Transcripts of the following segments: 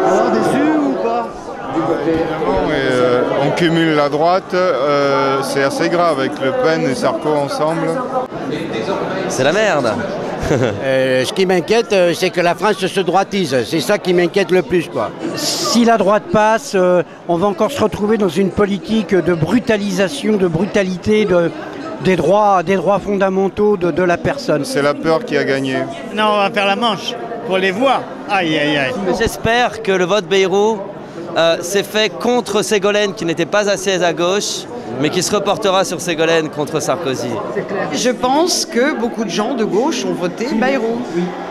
Alors déçu ou pas? Évidemment, et, on cumule la droite, c'est assez grave avec Le Pen et Sarko ensemble. C'est la merde. Ce qui m'inquiète, c'est que la France se droitise. C'est ça qui m'inquiète le plus, quoi. Si la droite passe, on va encore se retrouver dans une politique de brutalisation, de brutalité des droits fondamentaux de la personne. C'est la peur qui a gagné. Non, on va faire la manche pour les voir. Aïe, aïe, aïe. J'espère que le vote Bayrou s'est fait contre Ségolène, qui n'était pas assez à gauche, mais qui se reportera sur Ségolène contre Sarkozy. Je pense que beaucoup de gens de gauche ont voté Bayrou.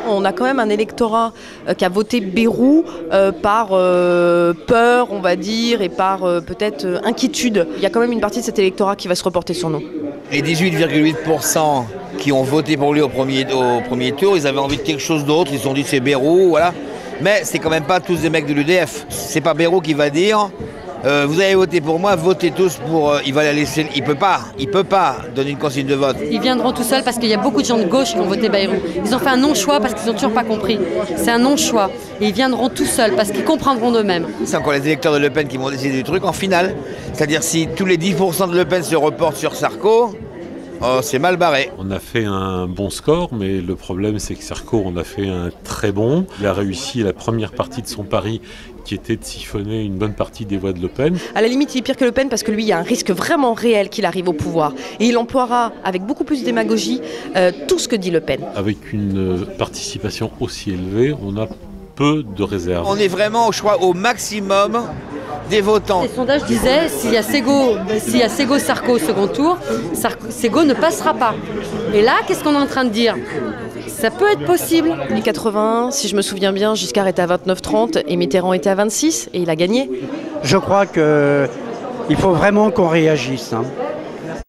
On a quand même un électorat qui a voté Bayrou par peur, on va dire, et par peut-être inquiétude. Il y a quand même une partie de cet électorat qui va se reporter sur nous. Les 18,8% qui ont voté pour lui au premier tour, ils avaient envie de quelque chose d'autre, ils se sont dit c'est Bayrou, voilà. Mais c'est quand même pas tous des mecs de l'UDF. C'est pas Bayrou qui va dire vous avez voté pour moi, votez tous pour. Il va la laisser. Il peut pas donner une consigne de vote. Ils viendront tout seuls parce qu'il y a beaucoup de gens de gauche qui ont voté Bayrou. Ils ont fait un non-choix parce qu'ils n'ont toujours pas compris. C'est un non-choix. Et ils viendront tout seuls parce qu'ils comprendront d'eux-mêmes. C'est encore les électeurs de Le Pen qui vont décider du truc en finale. C'est-à-dire si tous les 10% de Le Pen se reportent sur Sarko, c'est mal barré. On a fait un bon score, mais le problème c'est que Sarko en a fait un très bon. Il a réussi la première partie de son pari qui était de siphonner une bonne partie des voix de Le Pen. À la limite, il est pire que Le Pen parce que lui, il y a un risque vraiment réel qu'il arrive au pouvoir. Et il emploiera avec beaucoup plus de démagogie tout ce que dit Le Pen. Avec une participation aussi élevée, on a peu de réserves. On est vraiment au choix au maximum des votants. Les sondages disaient s'il y a Ségo-Sarko au second tour, Ségo ne passera pas. Et là, qu'est-ce qu'on est en train de dire ? Ça peut être possible. En 81, si je me souviens bien, Giscard était à 29,30 et Mitterrand était à 26 et il a gagné. Je crois qu'il faut vraiment qu'on réagisse.